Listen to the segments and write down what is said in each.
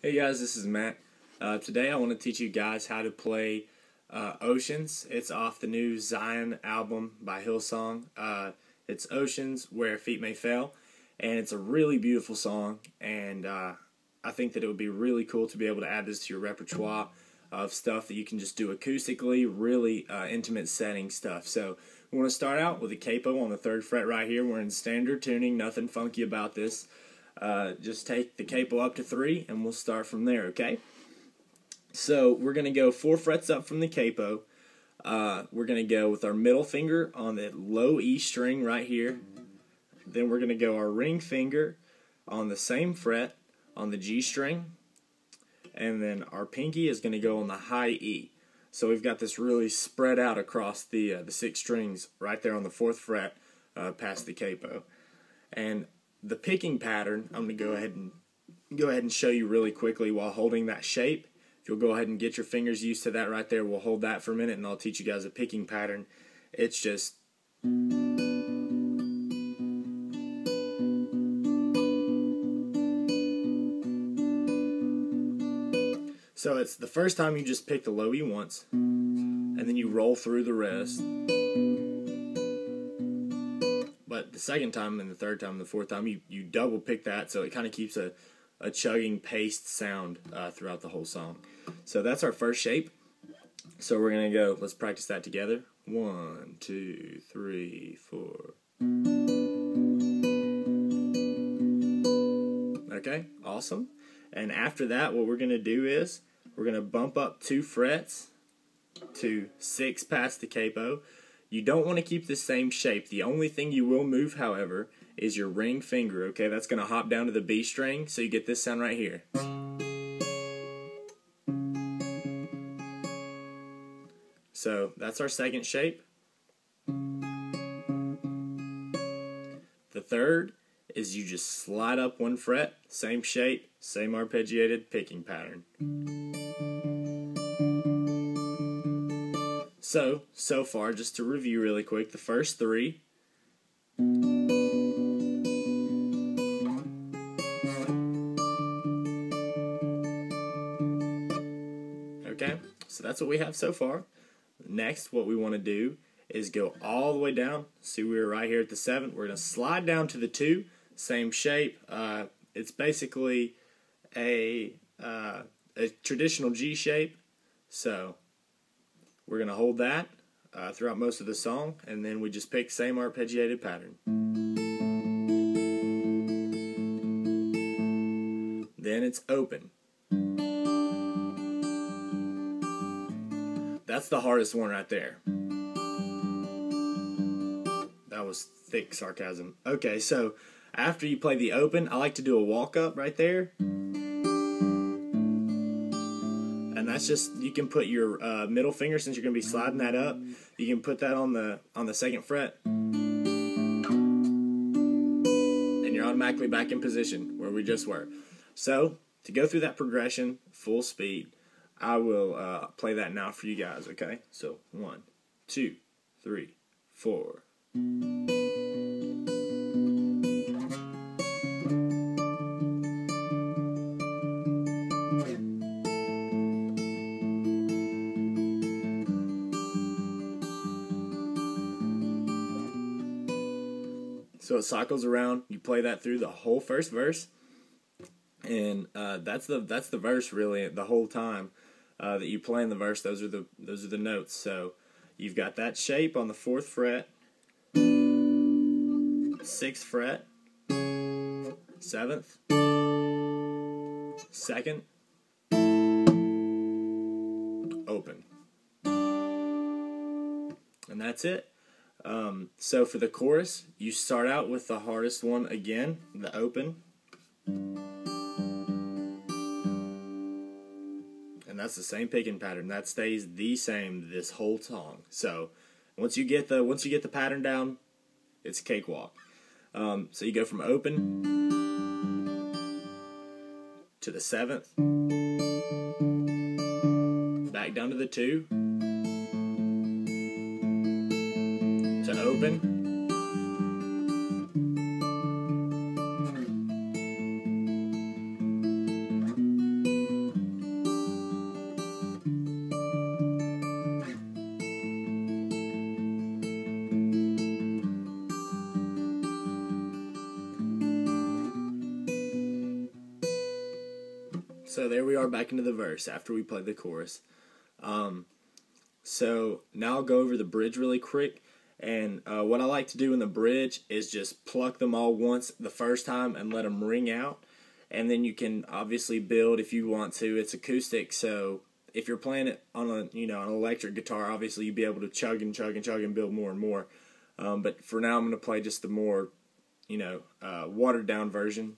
Hey guys, this is Matt. Today I want to teach you guys how to play Oceans. It's off the new Zion album by Hillsong. It's Oceans, Where Feet May Fail, and it's a really beautiful song, and I think that it would be really cool to be able to add this to your repertoire of stuff that you can just do acoustically, really intimate setting stuff. So we want to start out with a capo on the 3rd fret right here. We're in standard tuning, nothing funky about this. Just take the capo up to 3 and we'll start from there, okay? So we're going to go 4 frets up from the capo. We're going to go with our middle finger on the low E string right here. Then we're going to go our ring finger on the same fret on the G string. And then our pinky is going to go on the high E. So we've got this really spread out across the 6 strings right there on the 4th fret past the capo. And the picking pattern, I'm going to go ahead and show you really quickly while holding that shape. If you'll go ahead and get your fingers used to that right there, we'll hold that for a minute and I'll teach you guys a picking pattern. It's just so it's the first time you just pick the low E once and then you roll through the rest. But the second time and the third time and the fourth time, you double pick that, so it kind of keeps a chugging paced sound throughout the whole song. So that's our first shape. So we're going to go, let's practice that together. 1, 2, 3, 4. Okay, awesome. And after that, what we're going to do is we're going to bump up 2 frets to 6 past the capo. You don't want to keep the same shape. The only thing you will move, however, is your ring finger, okay? That's going to hop down to the B string, so you get this sound right here. So that's our second shape. The third is you just slide up 1 fret, same shape, same arpeggiated picking pattern. So far, just to review really quick, the first 3. Okay, so that's what we have so far. Next, what we want to do is go all the way down. See, we were right here at the 7th. We're going to slide down to the 2, same shape. It's basically a traditional G shape. So we're going to hold that throughout most of the song, and then we just pick same arpeggiated pattern. Then it's open. That's the hardest one right there. That was thick sarcasm. Okay, so after you play the open, I like to do a walk up right there. And that's just, you can put your middle finger, since you're going to be sliding that up, you can put that on the 2nd fret. And you're automatically back in position where we just were. So, to go through that progression, full speed, I will play that now for you guys, okay? So, 1, 2, 3, 4. So it cycles around. You play that through the whole first verse, and that's the verse really the whole time that you play in the verse. Those are the notes. So you've got that shape on the 4th fret, 6th fret, 7th, 2nd, open, and that's it. So for the chorus, you start out with the hardest one again, the open. And that's the same picking pattern. That stays the same this whole song. So once you get the pattern down, it's a cakewalk. So you go from open to the 7th, back down to the 2, to open, So there we are back into the verse after we played the chorus. So now I'll go over the bridge really quick. And what I like to do in the bridge is just pluck them all once the first time and let them ring out. And then you can obviously build if you want to. It's acoustic, so if you're playing it on an electric guitar, obviously you'd be able to chug and chug and chug and build more and more. But for now, I'm going to play just the more, watered down version.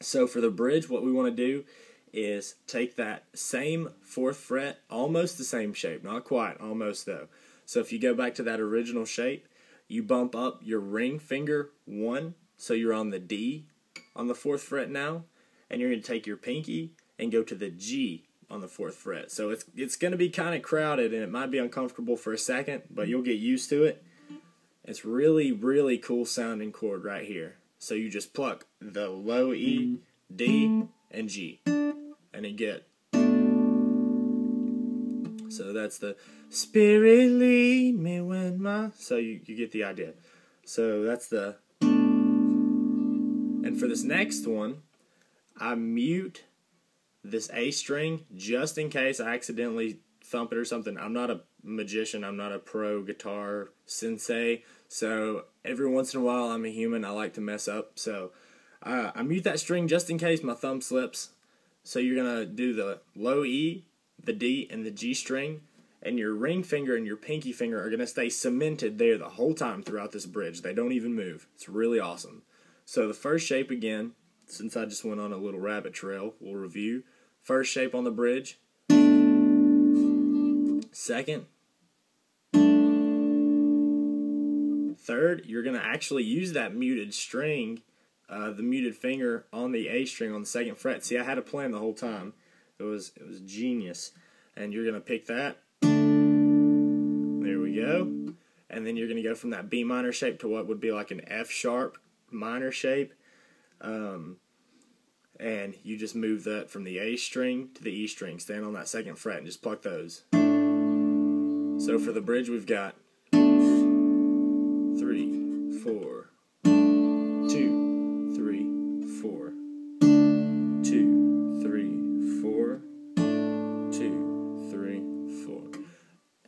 So for the bridge, what we want to do is take that same 4th fret, almost the same shape, not quite, almost though. So if you go back to that original shape, you bump up your ring finger 1, so you're on the D on the 4th fret now, and you're going to take your pinky and go to the G on the 4th fret. So it's going to be kind of crowded, and it might be uncomfortable for a second, but you'll get used to it. It's really, really cool sounding chord right here. So you just pluck the low E, D, and G, and you get. So that's the Spirit lead me when my. So you get the idea. So that's the. And for this next one, I mute this A string just in case I accidentally thump it or something. I'm not a magician. I'm not a pro guitar sensei. So every once in a while, I'm a human. I like to mess up. So I mute that string just in case my thumb slips. So you're going to do the low E, the D, and the G string. And your ring finger and your pinky finger are going to stay cemented there the whole time throughout this bridge. They don't even move. It's really awesome. So the first shape again, since I just went on a little rabbit trail, we'll review. First shape on the bridge. Second. Third, you're going to actually use that muted string, the muted finger on the A string on the 2nd fret. See, I had a plan the whole time. It was genius. And you're going to pick that. There we go. And then you're going to go from that B minor shape to what would be like an F sharp minor shape. And you just move that from the A string to the E string. Stand on that 2nd fret and just pluck those. So for the bridge, we've got 3, 4, 2, 3, 4, 2, 3, 4, 2, 3, 4.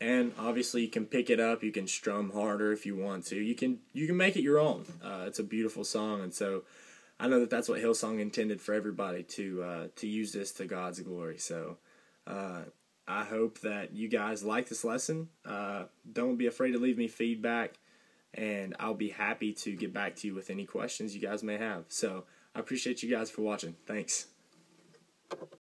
And obviously you can pick it up, you can strum harder if you want to. You can make it your own. It's a beautiful song, and so I know that that's what Hillsong intended for everybody, to use this to God's glory. So I hope that you guys like this lesson. Don't be afraid to leave me feedback, and I'll be happy to get back to you with any questions you guys may have. So I appreciate you guys for watching. Thanks.